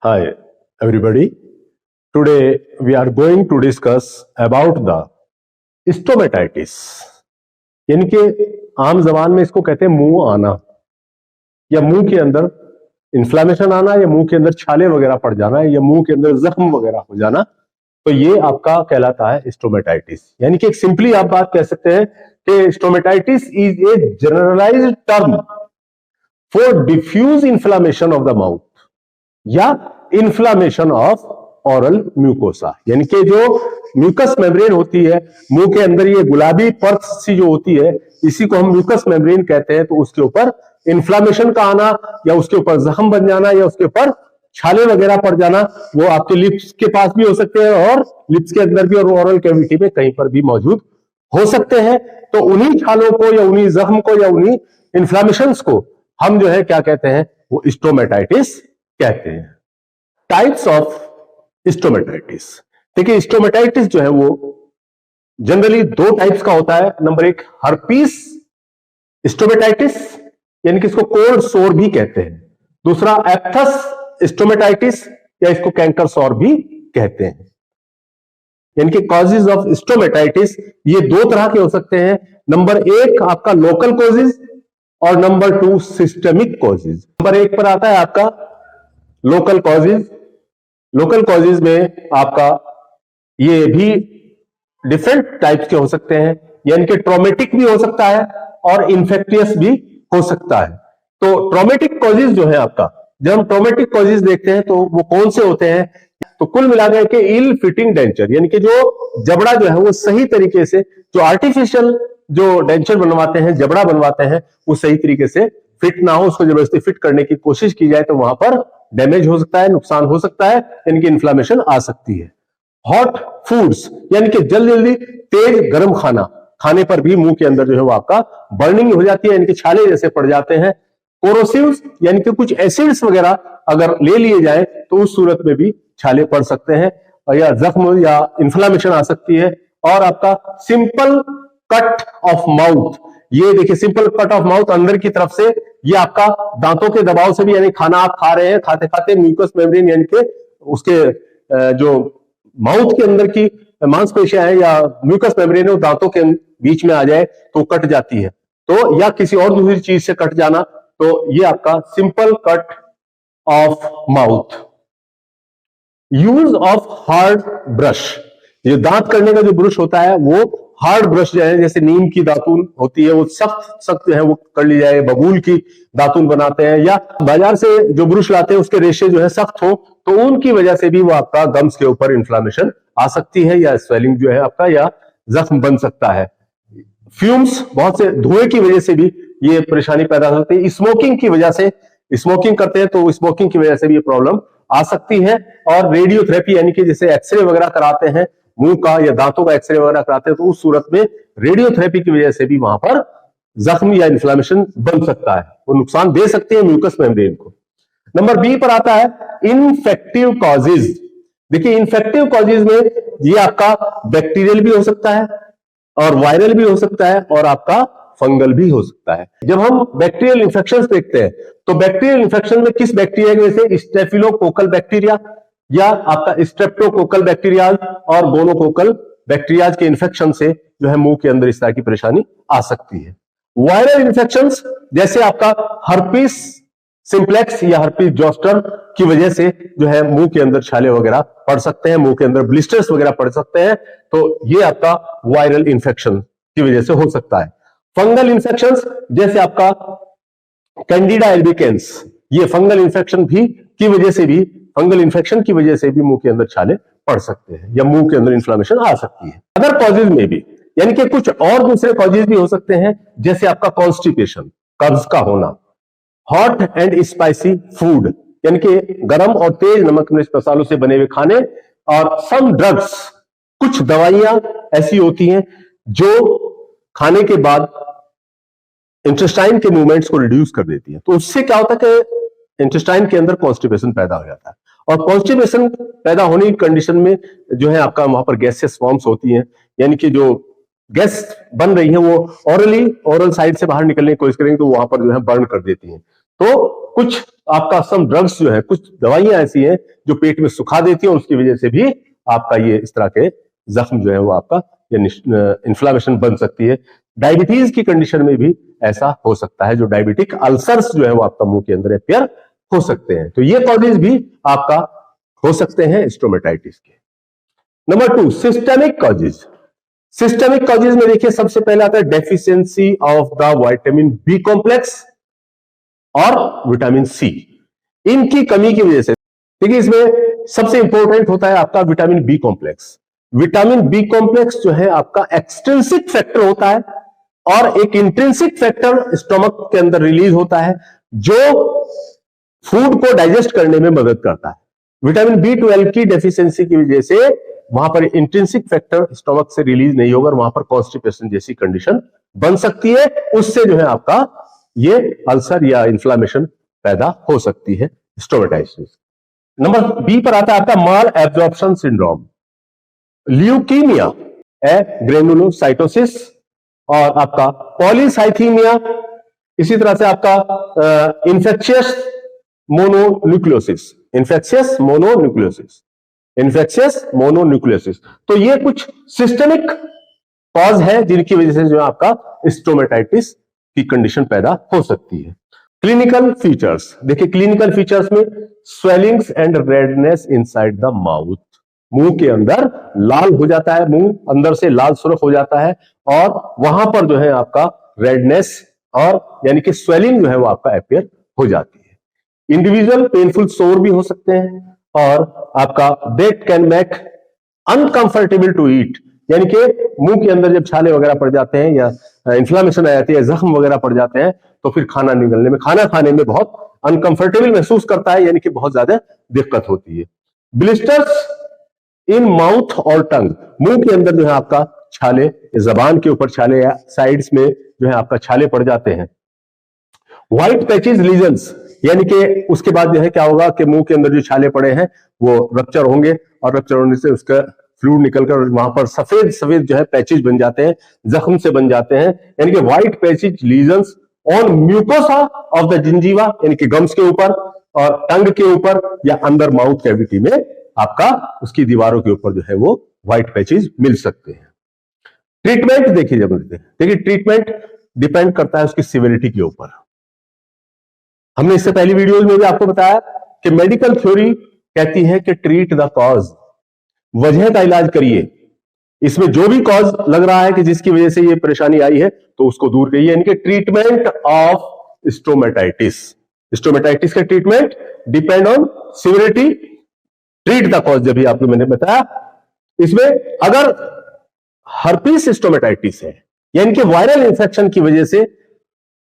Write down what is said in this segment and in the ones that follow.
Hi, everybody. Today we are going to discuss about the stomatitis. यानी कि आम जबान में इसको कहते हैं मुंह आना या मुंह के अंदर इन्फ्लामेशन आना या मुंह के अंदर छाले वगैरह पड़ जाना या मुंह के अंदर जख्म वगैरह हो जाना, तो ये आपका कहलाता है स्टोमेटाइटिस। यानी कि एक सिंपली आप बात कह सकते हैं कि stomatitis is a generalised term for diffuse inflammation of the mouth या इन्फ्लामेशन ऑफ ऑरल म्यूकोसा। यानी कि जो म्यूकस मेम्ब्रेन होती है मुंह के अंदर, ये गुलाबी परत सी जो होती है, इसी को हम म्यूकस मेम्ब्रेन कहते हैं। तो उसके ऊपर इन्फ्लामेशन का आना या उसके ऊपर जख्म बन जाना या उसके ऊपर छाले वगैरह पड़ जाना, वो आपके लिप्स के पास भी हो सकते हैं और लिप्स के अंदर भी और ओरल कैविटी में कहीं पर भी मौजूद हो सकते हैं। तो उन्हीं छालों को या उन्हीं जख्म को या उन्हीं इन्फ्लामेशंस को हम जो है क्या कहते हैं, वो स्टोमेटाइटिस कहते हैं। Types of stomatitis. देखिए, स्टोमेटाइटिस जो है वो जनरली दो टाइप्स का होता है। नंबर एक हर्पीस स्टोमेटाइटिस, यानी कि इसको कोल्ड सोर भी कहते हैं। दूसरा एप्थस स्टोमेटाइटिस या इसको कैंकर सोर भी कहते हैं। यानी कि कॉजेज ऑफ स्टोमेटाइटिस ये दो तरह के हो सकते हैं। नंबर एक आपका लोकल कॉजेज और number two systemic causes. Number एक पर आता है आपका लोकल कॉजेज। लोकल कॉजेज में आपका ये भी डिफरेंट टाइप्स के हो सकते हैं, यानी कि ट्रॉमेटिक भी हो सकता है और इन्फेक्टियस भी हो सकता है। तो ट्रॉमेटिक कॉजेज जो है आपका, जब हम ट्रॉमेटिक कॉजेज देखते हैं तो वो कौन से होते हैं, तो कुल मिलाकर के इल फिटिंग डेंचर, यानी कि जो जबड़ा जो है वो सही तरीके से, जो आर्टिफिशियल जो डेंचर बनवाते हैं, जबड़ा बनवाते हैं, वो सही तरीके से फिट ना हो, उसको जबरदस्ती फिट करने की कोशिश की जाए तो वहां पर डैमेज हो सकता है, नुकसान हो सकता है, यानी कि इन्फ्लामेशन आ सकती है। हॉट फूड्स, यानी कि जल्दी जल्दी तेज गर्म खाना खाने पर भी मुंह के अंदर जो है वो आपका बर्निंग हो जाती है, यानी कि छाले जैसे पड़ जाते हैं। कोरोसिव्स, यानी कि कुछ एसिड्स वगैरह अगर ले लिए जाए तो उस सूरत में भी छाले पड़ सकते हैं या जख्म या इन्फ्लामेशन आ सकती है। और आपका सिंपल कट ऑफ माउथ, ये देखिए सिंपल कट ऑफ माउथ अंदर की तरफ से, ये आपका दांतों के दबाव से भी, यानी खाना आप खा रहे हैं, खाते खाते म्यूकस मेम्ब्रेन यानी कि उसके जो माउथ के अंदर की मांसपेशियां हैं या म्यूकस मेम्ब्रेन है वो दांतों के बीच में आ जाए तो कट जाती है, तो या किसी और दूसरी चीज से कट जाना, तो ये आपका simple cut off mouth. Use of hard brush, ये दांत करने का जो ब्रश होता है वो हार्ड ब्रश जो है, जैसे नीम की दातून होती है वो सख्त सख्त जो है वो कर ली जाए, बबूल की दातून बनाते हैं, या बाजार से जो ब्रश लाते हैं उसके रेशे जो है सख्त हो, तो उनकी वजह से भी वो आपका गम्स के ऊपर इन्फ्लामेशन आ सकती है या स्वेलिंग जो है आपका या जख्म बन सकता है। फ्यूम्स, बहुत से धुएं की वजह से भी ये परेशानी पैदा हो सकती है। स्मोकिंग की वजह से, स्मोकिंग करते हैं तो स्मोकिंग की वजह से भी ये प्रॉब्लम आ सकती है। और रेडियोथेरेपी, यानी कि जैसे एक्सरे वगैरह कराते हैं मुंह का या दांतों का एक्सरे वगैरह कराते हैं, तो उस सूरत में रेडियोथेरेपी की वजह से भी वहां पर जख्म या इन्फ्लामेशन बन सकता है, वो नुकसान दे सकते हैं म्यूकस मेम्ब्रेन को। नंबर बी पर आता है इन्फेक्टिव कॉजेज। देखिए, इन्फेक्टिव कॉजेज में ये आपका बैक्टीरियल भी हो सकता है और वायरल भी हो सकता है और आपका फंगल भी हो सकता है। जब हम बैक्टीरियल इन्फेक्शंस देखते हैं तो बैक्टीरियल इन्फेक्शन में किस बैक्टीरिया की वजह से, स्टेफिलोकोकल बैक्टीरिया या आपका स्ट्रेप्टोकोकल बैक्टीरियाज और गोनोकोकल बैक्टीरियाज के इन्फेक्शन से जो है मुंह के अंदर इस तरह की परेशानी आ सकती है। वायरल इन्फेक्शंस जैसे आपका हर्पीस सिंप्लेक्स या हर्पीस जोस्टर की वजह से जो है मुंह के अंदर छाले वगैरह पड़ सकते हैं, मुंह के अंदर ब्लिस्टर्स वगैरह पड़ सकते हैं, तो ये आपका वायरल इन्फेक्शन की वजह से हो सकता है। फंगल इन्फेक्शंस जैसे आपका कैंडिडा एल्बिकेंस, ये फंगल इन्फेक्शन भी की वजह से भी, फंगल इन्फेक्शन की वजह से भी मुंह के अंदर छाले पड़ सकते हैं या मुंह के अंदर इन्फ्लामेशन आ सकती है। अदर कॉजेज में भी, यानी कि कुछ और दूसरे कॉजेज भी हो सकते हैं, जैसे आपका कॉन्स्टिपेशन, कब्ज का होना, हॉट एंड स्पाइसी फूड, यानी कि गर्म और तेज नमक मिर्च मसालों से बने हुए खाने, और सम ड्रग्स, कुछ दवाइयां ऐसी होती हैं जो खाने के बाद इंटेस्टाइन के मूवमेंट्स को रिड्यूस कर देती है, तो उससे क्या होता है कि इंटेस्टाइन के अंदर कॉन्स्टिपेशन पैदा हो जाता है, और कॉन्स्टिपेशन पैदा होने की कंडीशन में जो है आपका वहां पर गैसेस फॉर्म्स होती हैं, यानी कि जो गैस बन रही है वो ओरल साइड से बाहर निकलने की कोशिश करेंगे तो वहां पर जो है बर्न कर देती हैं। तो कुछ आपका सम ड्रग्स जो है, कुछ दवाइयां ऐसी हैं जो पेट में सुखा देती हैं, उसकी वजह से भी आपका ये इस तरह के जख्म जो है वो आपका इन्फ्लामेशन बन सकती है। डायबिटीज की कंडीशन में भी ऐसा हो सकता है, जो डायबिटिक अल्सर्स जो है वो आपका मुंह के अंदर अपियर हो सकते हैं। तो ये कॉजेज भी आपका हो सकते हैं स्टोमेटाइटिस के। Number 2, systemic causes. Systemic causes में देखिए सबसे पहले आता है deficiency of the vitamin B complex और विटामिन सी। इनकी कमी की वजह से, देखिए इसमें सबसे इंपॉर्टेंट होता है आपका vitamin B complex. Vitamin B complex जो है आपका एक्सट्रिंसिक फैक्टर होता है और एक इंट्रिंसिक फैक्टर स्टमक के अंदर रिलीज होता है जो फूड को डाइजेस्ट करने में मदद करता है। विटामिन B12 की डेफिशिएंसी की वजह से वहां पर इंट्रिंसिक फैक्टर स्टमक से रिलीज नहीं होगा और वहां पर कॉन्स्टिपेशन जैसी कंडीशन बन सकती है। उससे जो है आपका ये अल्सर या इन्फ्लामेशन पैदा हो सकती है, स्टोमेटाइटिस। नंबर बी पर आता है आपका माल एब्जॉर्प्शन सिंड्रोम, ल्यूकीमिया, ग्रेनुलोसाइटोसिस और आपका पॉलीसाइथीमिया, इसी तरह से आपका इन्फेक्शियस मोनोन्यूक्लियोसिस, इन्फेक्शियस मोनोन्यूक्लियोसिस। तो ये कुछ सिस्टमिक कॉज है जिनकी वजह से जो आपका स्टोमेटाइटिस की कंडीशन पैदा हो सकती है। क्लिनिकल फीचर्स देखिए, क्लिनिकल फीचर्स में swellings and redness inside the mouth, मुंह के अंदर लाल हो जाता है, मुंह अंदर से लाल सुर्ख हो जाता है और वहां पर जो है आपका रेडनेस और यानी कि स्वेलिंग जो है वो आपका अपियर हो जाती है। इंडिविजुअल पेनफुल सोर भी हो सकते हैं और आपका that can make uncomfortable to eat, यानी कि मुंह के अंदर जब छाले वगैरह पड़ जाते हैं या इन्फ्लामेशन आ जाती है, जख्म वगैरह पड़ जाते हैं, तो फिर खाना निगलने में, खाना खाने में बहुत अनकंफर्टेबल महसूस करता है, यानी कि बहुत ज्यादा दिक्कत होती है। ब्लिस्टर्स इन माउथ और टंग, मुंह के अंदर जो है आपका छाले, जबान के ऊपर छाले या साइड्स में जो है आपका छाले पड़ जाते हैं। व्हाइट पैचेस लीजन्स, यानी कि उसके बाद जो है क्या होगा कि मुंह के अंदर जो छाले पड़े हैं वो रप्चर होंगे और रप्चर होने से उसका फ्लूइड निकलकर वहां पर सफेद सफेद जो है पैचेज बन जाते हैं, जख्म से बन जाते हैं, यानी कि white patches lesions on mucosa of the gingiva, यानी कि गम्स के ऊपर और टंग के ऊपर या अंदर माउथ कैविटी में आपका उसकी दीवारों के ऊपर जो है वो व्हाइट पैचेज मिल सकते हैं। ट्रीटमेंट देखिए ट्रीटमेंट डिपेंड करता है उसकी सिविरिटी के ऊपर। हमने इससे पहली वीडियोज में भी आपको बताया कि मेडिकल थ्योरी कहती है कि ट्रीट द कॉज, वजह का इलाज करिए। इसमें जो भी कॉज लग रहा है कि जिसकी वजह से ये परेशानी आई है तो उसको दूर करिए, यानी कि ट्रीटमेंट ऑफ स्टोमेटाइटिस। स्टोमेटाइटिस का treatment depend on severity, treat the cause, जब भी आपको मैंने बताया। इसमें अगर हर्पीस स्टोमेटाइटिस है, यानी कि वायरल इंफेक्शन की वजह से,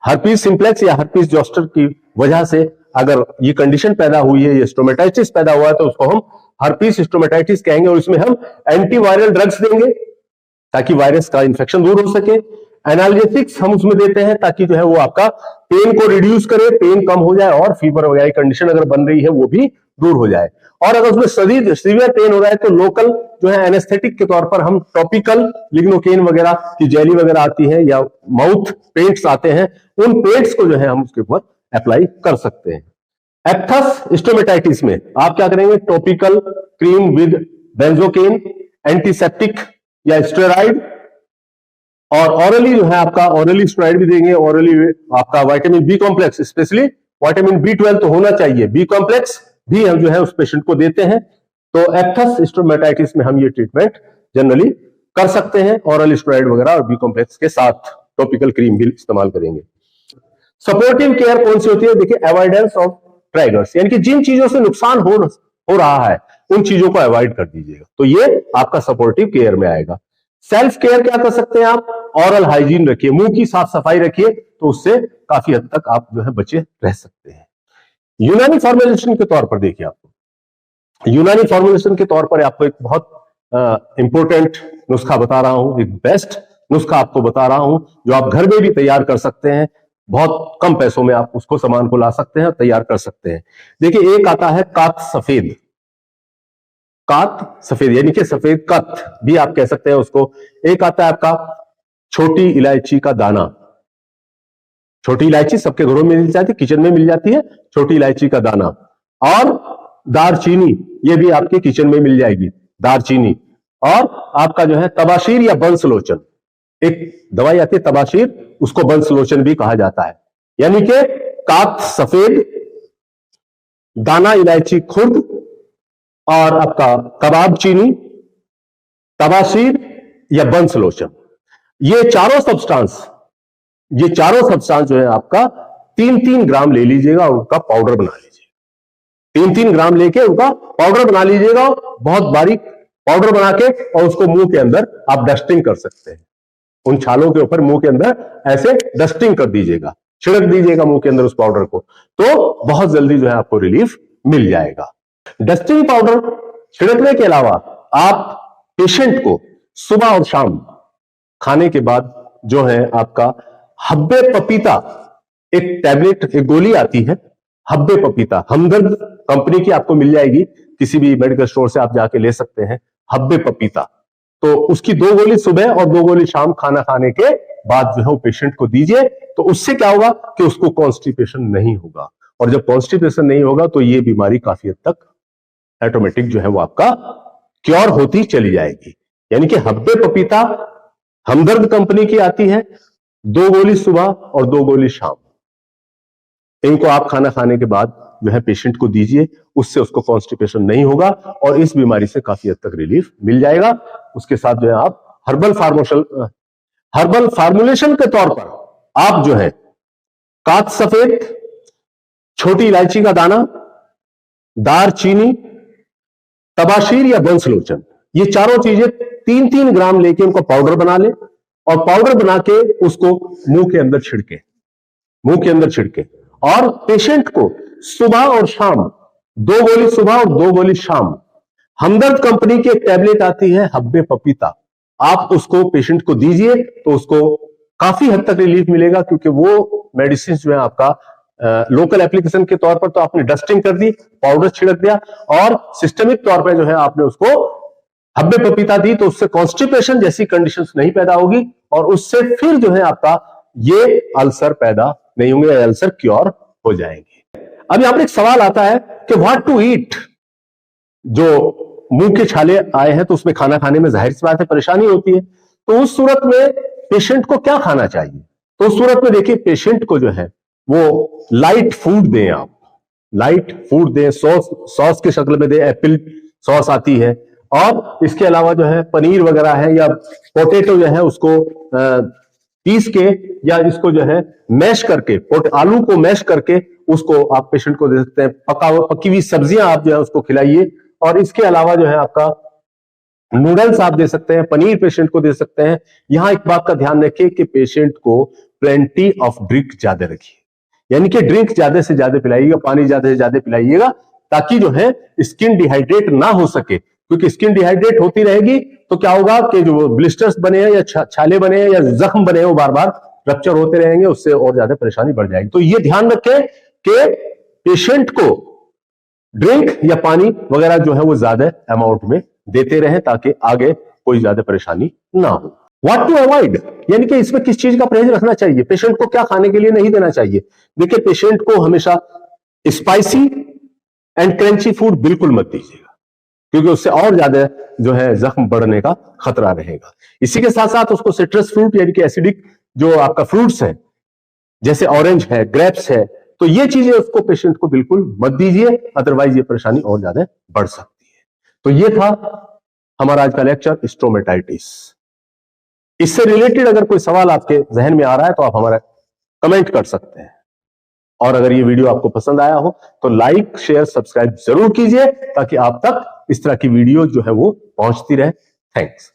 हर्पीस सिंप्लेक्स या हर्पीस जोस्टर की वजह से अगर ये कंडीशन पैदा हुई है, ये स्टोमेटाइटिस पैदा हुआ है, तो उसको हम हर्पीस स्टोमेटाइटिस कहेंगे और इसमें हम एंटीवायरल ड्रग्स देंगे ताकि वायरस का इंफेक्शन दूर हो सके। एनाल्जेसिक्स हम उसमें देते हैं ताकि जो है वो आपका पेन को रिड्यूस करे, पेन कम हो जाए और फीवर वगैरह कंडीशन अगर बन रही है वो भी दूर हो जाए। और अगर उसमें सीवियर पेन हो रहा है तो लोकल जो है एनेस्थेटिक के तौर पर हम टॉपिकल लिग्नोकेन वगैरह की जेली वगैरह आती है या माउथ पेंट्स आते हैं, उन पेंट्स को जो है हम उसके ऊपर अप्लाई कर सकते हैं। एप्थस स्टोमेटाइटिस में आप क्या करेंगे, topical cream with benzocaine, antiseptic या स्टेरॉइड, और ऑरली जो है आपका ऑरली स्टेरॉइड भी देंगे। ऑरली आपका vitamin B complex, specially vitamin B12 तो होना चाहिए, बी कॉम्प्लेक्स भी हम जो है उस पेशेंट को देते हैं। तो एप्थस स्टोमेटाइटिस में हम ये ट्रीटमेंट जनरली कर सकते हैं, ऑरल स्टेरॉइड वगैरह और बी कॉम्प्लेक्स के साथ टॉपिकल क्रीम भी इस्तेमाल करेंगे। सपोर्टिव केयर कौन सी होती है, देखिए अवॉइडेंस ऑफ ट्रिगर्स, यानी कि जिन चीजों से नुकसान हो रहा है उन चीजों को अवॉइड कर दीजिएगा, तो ये आपका सपोर्टिव केयर में आएगा। सेल्फ केयर क्या कर सकते हैं आप, ऑरल हाइजीन रखिए, मुंह की साफ सफाई रखिए, तो उससे काफी हद तक आप जो है बचे रह सकते हैं। यूनानी फॉर्मुलेशन के तौर पर देखिए, आपको यूनानी फॉर्मुलेशन के तौर पर आपको एक बहुत इंपॉर्टेंट नुस्खा बता रहा हूं, एक बेस्ट नुस्खा आपको बता रहा हूं जो आप घर में भी तैयार कर सकते हैं, बहुत कम पैसों में आप उसको सामान को ला सकते हैं और तैयार कर सकते हैं। देखिए एक आता है कात सफेद, कात सफेद यानी कि सफेद कत भी आप कह सकते हैं उसको। एक आता है आपका छोटी इलायची का दाना, छोटी इलायची सबके घरों में मिल जाती है, किचन में मिल जाती है, छोटी इलायची का दाना। और दारचीनी, ये भी आपके किचन में मिल जाएगी, दारचीनी। और आपका जो है तबाशीर या बंसलोचन, एक दवाई आती है तबाशीर, उसको बंसलोचन भी कहा जाता है। यानी कि कात सफेद, दाना इलायची खुर्द, और आपका कबाब चीनी, तबाशीर या बंसलोचन, ये चारों सब्सटेंस जो है आपका 3-3 ग्राम ले लीजिएगा और उनका पाउडर बना लीजिएगा। 3-3 ग्राम लेके उनका पाउडर बना लीजिएगा, बहुत बारीक पाउडर बना के, और उसको मुंह के अंदर आप डस्टिंग कर सकते हैं। उन छालों के ऊपर मुंह के अंदर ऐसे डस्टिंग कर दीजिएगा, छिड़क दीजिएगा मुंह के अंदर उस पाउडर को, तो बहुत जल्दी जो है आपको रिलीफ मिल जाएगा। डस्टिंग पाउडर छिड़कने के अलावा आप पेशेंट को सुबह और शाम खाने के बाद जो है आपका हब्बे पपीता, एक टैबलेट, एक गोली आती है हब्बे पपीता, हमदर्द कंपनी की आपको मिल जाएगी, किसी भी मेडिकल स्टोर से आप जाके ले सकते हैं हब्बे पपीता। तो उसकी 2 गोली सुबह और 2 गोली शाम खाना खाने के बाद जो है वो पेशेंट को दीजिए। तो उससे क्या होगा कि उसको कॉन्स्टिपेशन नहीं होगा, और जब कॉन्स्टिपेशन नहीं होगा तो ये बीमारी काफी हद तक ऑटोमेटिक जो है वो आपका क्योर होती चली जाएगी। यानी कि हब्बे पपीता हमदर्द कंपनी की आती है, 2 गोली सुबह और 2 गोली शाम, इनको आप खाना खाने के बाद जो है पेशेंट को दीजिए, उससे उसको कॉन्स्टिपेशन नहीं होगा और इस बीमारी से काफी हद तक रिलीफ मिल जाएगा। उसके साथ जो है आप हर्बल फार्मुलेशन के तौर पर आप जो है कात सफेद, छोटी इलायची का दाना, दारचीनी, तबाशीर या बंसलोचन, ये चारों चीजें 3-3 ग्राम लेके उनको पाउडर बना ले, और पाउडर बना के उसको मुंह के अंदर छिड़के, और पेशेंट को सुबह और शाम 2 गोली सुबह और 2 गोली शाम, हमदर्द कंपनी की एक टैबलेट आती है हब्बे पपीता, आप उसको पेशेंट को दीजिए तो उसको काफी हद तक रिलीफ मिलेगा। क्योंकि वो मेडिसिन जो है आपका लोकल एप्लीकेशन के तौर पर तो आपने डस्टिंग कर दी, पाउडर छिड़क दिया, और सिस्टमिक तौर पर जो है आपने उसको हब्बे पपीता दी, तो उससे कॉन्स्टिपेशन जैसी कंडीशंस नहीं पैदा होगी, और उससे फिर जो है आपका ये अल्सर पैदा नहीं होंगे, अल्सर क्योर हो जाएंगे। अब यहां पर एक सवाल आता है कि व्हाट टू ईट। जो मुंह के छाले आए हैं तो उसमें खाना खाने में जाहिर सी बात है परेशानी होती है, तो उस सूरत में पेशेंट को क्या खाना चाहिए? तो उस सूरत में देखिए, पेशेंट को जो है वो लाइट फूड दें, आप लाइट फूड दें, सॉस के शक्ल में दें, एप्पल सॉस आती है, और इसके अलावा जो है पनीर वगैरह है, या पोटैटो जो है उसको पीस के, या इसको जो है मैश करके, आलू को मैश करके उसको आप पेशेंट को दे सकते हैं। पकी हुई सब्जियां आप जो है उसको खिलाइए, और इसके अलावा जो है आपका नूडल्स आप दे सकते हैं, पनीर पेशेंट को दे सकते हैं। यहां एक बात का ध्यान रखिए कि पेशेंट को प्लेंटी ऑफ ड्रिंक ज्यादा रखिए, यानी कि ड्रिंक ज्यादा से ज्यादा पिलाइएगा, पानी ज्यादा से ज्यादा पिलाइएगा, ताकि जो है स्किन डिहाइड्रेट ना हो सके। क्योंकि स्किन डिहाइड्रेट होती रहेगी तो क्या होगा कि जो ब्लिस्टर्स बने हैं या छाले बने हैं या जख्म बने हैं वो बार बार रप्चर होते रहेंगे, उससे और ज्यादा परेशानी बढ़ जाएगी। तो ये ध्यान रखें कि पेशेंट को ड्रिंक या पानी वगैरह जो है वो ज्यादा अमाउंट में देते रहें, ताकि आगे कोई ज्यादा परेशानी ना हो। व्हाट टू अवॉइड, यानी कि इसमें किस चीज का परहेज रखना चाहिए, पेशेंट को क्या खाने के लिए नहीं देना चाहिए। देखिए, पेशेंट को हमेशा स्पाइसी एंड क्रंची फूड बिल्कुल मत दीजिएगा, क्योंकि उससे और ज्यादा जो है जख्म बढ़ने का खतरा रहेगा। इसी के साथ साथ उसको सिट्रस फ्रूट यानी कि एसिडिक जो आपका फ्रूट्स है, जैसे ऑरेंज है, ग्रेप्स है, तो ये चीजें उसको पेशेंट को बिल्कुल मत दीजिए, अदरवाइज ये परेशानी और ज्यादा बढ़ सकती है। तो ये था हमारा आज का लेक्चर, स्टोमेटाइटिस। इससे रिलेटेड अगर कोई सवाल आपके जहन में आ रहा है तो आप हमारा कमेंट कर सकते हैं, और अगर ये वीडियो आपको पसंद आया हो तो लाइक, शेयर, सब्सक्राइब जरूर कीजिए, ताकि आप तक इस तरह की वीडियो जो है वो पहुंचती रहे। थैंक्स।